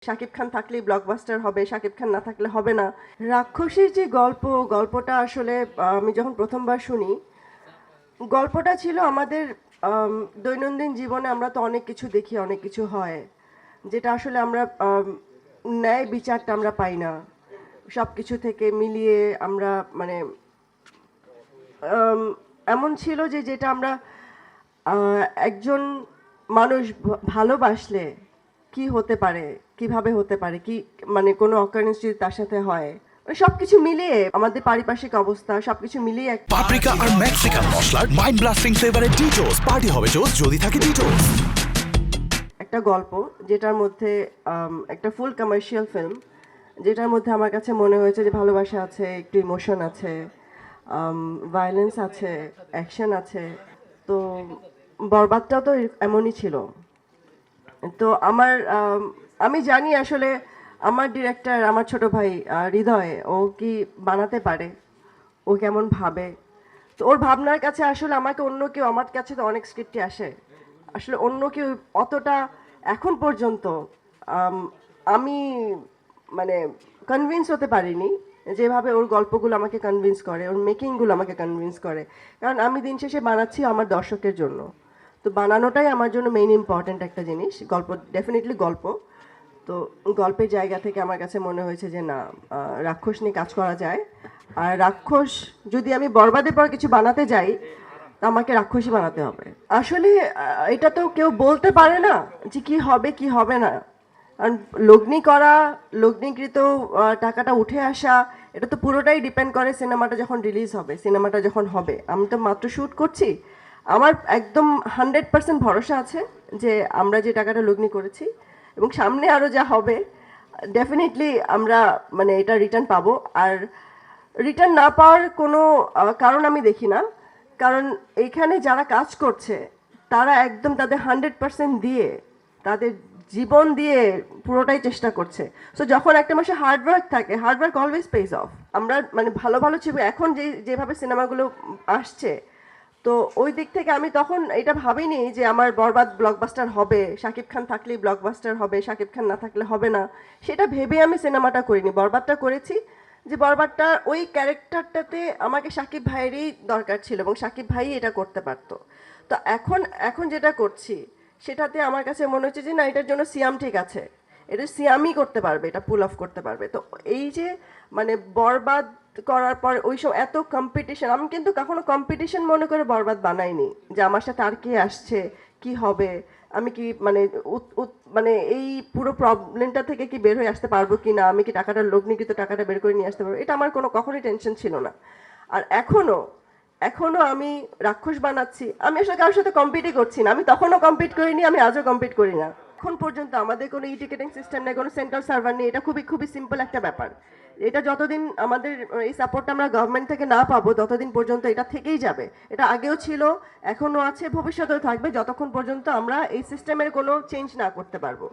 শাকিব খান থাকলেই ব্লকবাস্টার হবে, শাকিব খান না থাকলে হবে না। রাক্ষসীর যে গল্পটা আসলে আমি যখন প্রথমবার শুনি, গল্পটা ছিল আমাদের দৈনন্দিন জীবনে আমরা তো অনেক কিছু দেখি, অনেক কিছু হয়, যেটা আসলে আমরা ন্যায় বিচারটা আমরা পাই না। সব কিছু থেকে মিলিয়ে আমরা মানে আম, এমন ছিল যে যেটা আমরা একজন মানুষ ভালোবাসলে কি হতে পারে, কিভাবে হতে পারে, কি মানে কোনো অকারেন্স যদি তার সাথে হয়, সবকিছু মিলিয়ে আমাদের পারিপার্শ্বিক অবস্থা সবকিছু মিলিয়ে পাপরিকা আর মেক্সিকান মশলার মাইন্ড ব্লাস্টিং ফ্লেভারে ডিটোস পার্টি হবে জোস যদি থাকে ডিটোস। একটা গল্প যেটার মধ্যে একটা ফুল কমার্শিয়াল ফিল্ম, যেটার মধ্যে আমার কাছে মনে হয়েছে যে ভালোবাসা আছে, একটু ইমোশন আছে, ভায়োলেন্স আছে, অ্যাকশন আছে। তো বরবাদটাও তো এমনই ছিল। তো আমি জানি আসলে আমার ডিরেক্টর, আমার ছোট ভাই হৃদয়, ও কি বানাতে পারে, ও কেমন ভাবে। তো ওর ভাবনার কাছে আসলে আমাকে অন্য কেউ, আমার কাছে তো অনেক স্ক্রিপ্টই আসে, আসলে অন্য কেউ অতটা এখন পর্যন্ত আমি মানে কনভিন্স হতে পারিনি যেভাবে ওর গল্পগুলো আমাকে কনভিন্স করে, ওর মেকিংগুলো আমাকে কনভিন্স করে। কারণ আমি দিন শেষে বানাচ্ছি আমার দর্শকের জন্য। তো বানানোটাই আমার জন্য মেইন ইম্পর্ট্যান্ট একটা জিনিস। গল্প ডেফিনেটলি গল্প। তো গল্পের জায়গা থেকে আমার কাছে মনে হয়েছে যে না, রাক্ষস নিয়ে কাজ করা যায়। আর রাক্ষস যদি আমি বরবাদের পর কিছু বানাতে যাই, তা আমাকে রাক্ষসী বানাতে হবে। আসলে এটা তো কেউ বলতে পারে না যে কি হবে কি হবে না। কারণ লগ্নি করা, লগ্নিকৃত টাকাটা উঠে আসা, এটা তো পুরোটাই ডিপেন্ড করে সিনেমাটা যখন রিলিজ হবে, সিনেমাটা যখন হবে। আমি তো মাত্র শ্যুট করছি। আমার একদম 100% ভরসা আছে যে আমরা যে টাকাটা লগ্নি করেছি এবং সামনে আরও যা হবে, ডেফিনেটলি আমরা মানে এটা রিটার্ন পাবো। আর রিটার্ন না পাওয়ার কোনো কারণ আমি দেখি না। কারণ এইখানে যারা কাজ করছে তারা একদম তাদের 100% দিয়ে, তাদের জীবন দিয়ে পুরোটাই চেষ্টা করছে। সো যখন একটা মাসে হার্ডওয়ার্ক থাকে, হার্ডওয়ার্ক অলওয়েজ পেজ অফ। আমরা মানে ভালো ভালো ছবি এখন যেভাবে সিনেমাগুলো আসছে, তো ওই দিক থেকে আমি তখন এটা ভাবিনি যে আমার বরবাদ ব্লকবাস্টার হবে, শাকিব খান থাকলেই ব্লকবাস্টার হবে, শাকিব খান না থাকলে হবে না। সেটা ভেবে আমি সিনেমাটা করিনি, বরবাদটা করেছি। যে বরবাদটা ওই ক্যারেক্টারটাতে আমাকে শাকিব ভাইয়েরই দরকার ছিল এবং শাকিব ভাই এটা করতে পারতো। তো এখন এখন যেটা করছি সেটাতে আমার কাছে মনে হচ্ছে যে না, এটার জন্য সিয়াম ঠিক আছে, এটা সিয়ামই করতে পারবে, এটা পুল অফ করতে পারবে। তো এই যে মানে বরবাদ করার পর ওই সব এত কম্পিটিশন, আমি কিন্তু কখনো কম্পিটিশন মনে করে বরবাদ বানাইনি যে আমার সাথে আর কে আসছে, কি হবে, আমি কি মানে মানে এই পুরো প্রবলেমটা থেকে কি বের হয়ে আসতে পারবো কি না, আমি কি টাকাটা লগ্নিকৃত টাকাটা বের করে নিয়ে আসতে পারবো, এটা আমার কোনো কখনোই টেনশন ছিল না। আর এখনো এখনো আমি রাক্ষস বানাচ্ছি, আমি আসলে কারোর সাথে কম্পিটই করছি না। আমি তখনও কম্পিট করিনি, আমি আজও কম্পিট করি না। এখন পর্যন্ত আমাদের কোনো ই টিকেটিং সিস্টেম নেই, কোনো সেন্ট্রাল সার্ভার নেই। এটা খুবই খুবই সিম্পল একটা ব্যাপার। এটা যতদিন আমাদের এই সাপোর্টটা আমরা গভর্নমেন্ট থেকে না পাবো, ততদিন পর্যন্ত এটা থেকেই যাবে। এটা আগেও ছিল, এখনো আছে, ভবিষ্যতেও থাকবে, যতক্ষণ পর্যন্ত আমরা এই সিস্টেমের কোনো চেঞ্জ না করতে পারবো।